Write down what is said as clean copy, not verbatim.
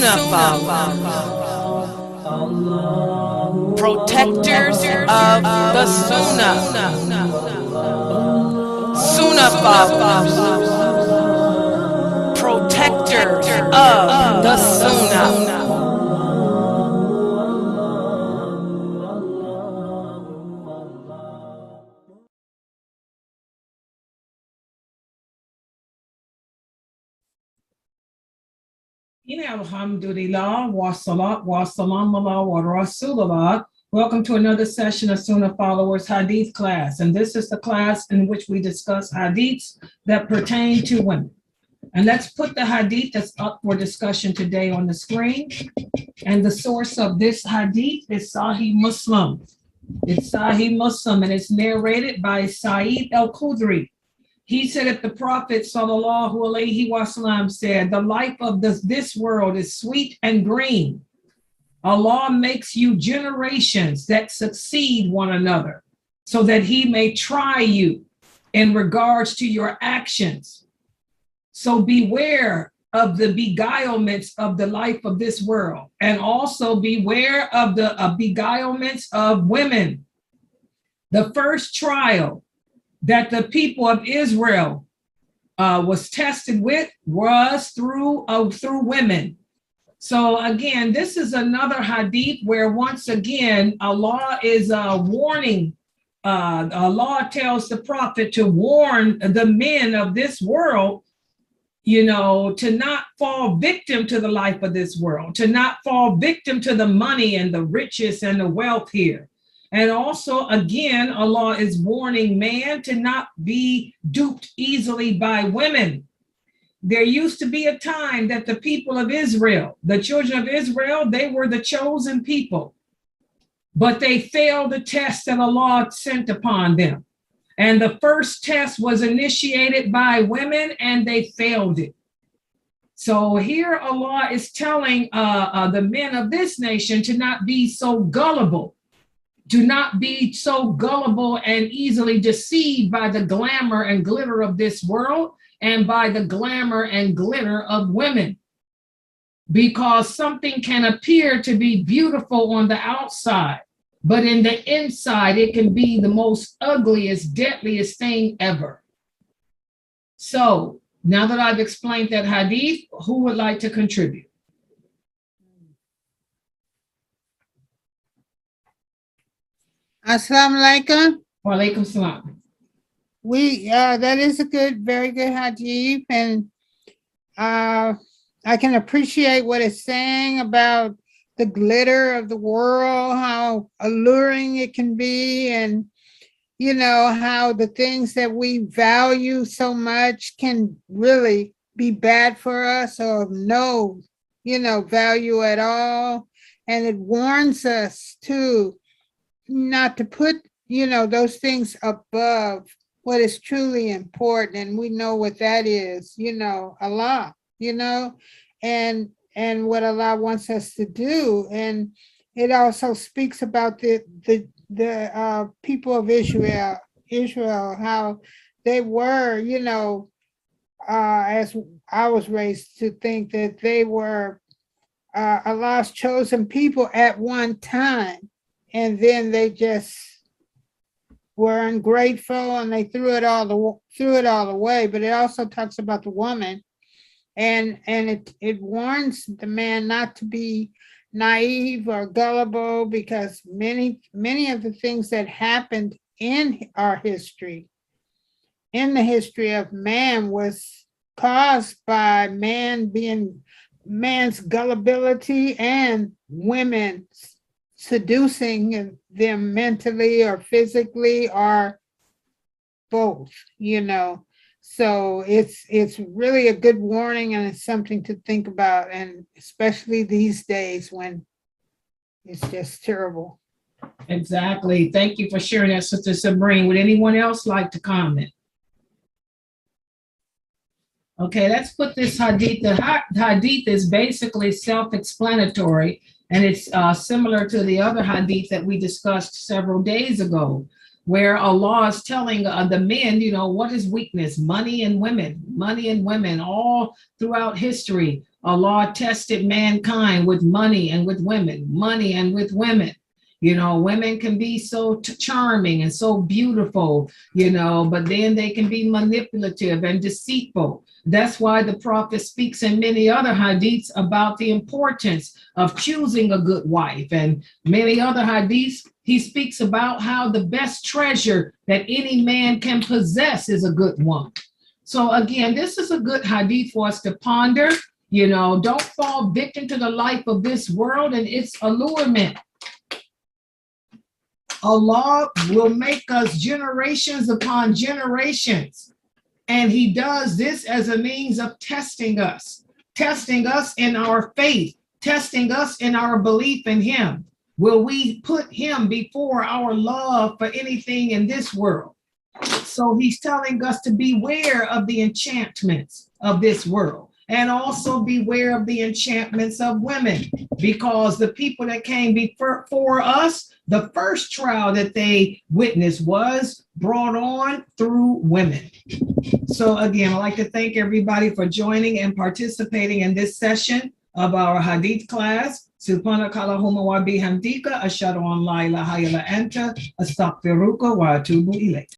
Sunnah followers, protectors of the Sunnah, Sunnah followers, protectors of the Sunnah. Alhamdulillah, wa salat, wa salam ala wa rasulullah. Welcome to another session of Sunnah Followers Hadith class. And this is the class in which we discuss hadiths that pertain to women. And let's put the hadith that's up for discussion today on the screen. And the source of this hadith is Sahih Muslim. It's Sahih Muslim, and it's narrated by Sa'id Al-Khudri. He said that the Prophet sallallahu alaihi wasallam said, the life of this world is sweet and green. Allah makes you generations that succeed one another so that he may try you in regards to your actions. So beware of the beguilements of the life of this world, and also beware of the beguilements of women. The first trial that the people of Israel was tested with was through women. So again, this is another hadith where once again Allah is warning. Allah tells the prophet to warn the men of this world, to not fall victim to the life of this world, to not fall victim to the money and the riches and the wealth here. And also, again, Allah is warning man to not be duped easily by women. There used to be a time that the people of Israel, the children of Israel, they were the chosen people, but they failed the test that Allah sent upon them. And the first test was initiated by women, and they failed it. So here Allah is telling the men of this nation to not be so gullible. Do not be so gullible and easily deceived by the glamour and glitter of this world and by the glamour and glitter of women. Because something can appear to be beautiful on the outside, but in the inside, it can be the most ugliest, deadliest thing ever. So now that I've explained that hadith, who would like to contribute? Assalamu alaikum. Wa alaikum salam. That is a very good hadith, and I can appreciate what it's saying about the glitter of the world, how alluring it can be, and how the things that we value so much can really be bad for us or of no, value at all. And it warns us too not to put, those things above what is truly important. And we know what that is, Allah, and what Allah wants us to do. And it also speaks about the people of Israel, how they were, as I was raised to think that they were Allah's chosen people at one time. And then they just were ungrateful and they threw it all away. But it also talks about the woman, and it warns the man not to be naive or gullible, because many of the things that happened in our history, in the history of man, was caused by man's gullibility and women's seducing them mentally or physically or both, So it's really a good warning, and it's something to think about, and especially these days when it's just terrible. Exactly. Thank you for sharing that, Sister Sabrine. Would anyone else like to comment? Okay, let's put this hadith. The hadith is basically self-explanatory, and it's similar to the other hadith that we discussed several days ago, where Allah is telling the men, what is weakness? Money and women all throughout history. Allah tested mankind with money and with women, money and with women. You know, women can be so charming and so beautiful, you know, but then they can be manipulative and deceitful. That's why the prophet speaks in many other hadiths about the importance of choosing a good wife. And many other hadiths, he speaks about how the best treasure that any man can possess is a good woman. So again, this is a good hadith for us to ponder. You know, don't fall victim to the life of this world and its allurement. Allah will make us generations upon generations. And he does this as a means of testing us in our faith, testing us in our belief in him. Will we put him before our love for anything in this world? So he's telling us to beware of the enchantments of this world. And also beware of the enchantments of women, because the people that came before us, the first trial that they witnessed was brought on through women. So again, I'd like to thank everybody for joining and participating in this session of our Hadith class. Subhanaka Allahumma wa bihamdika ashhadu an la ilaha illa anta astaghfiruka wa atubu ilayk.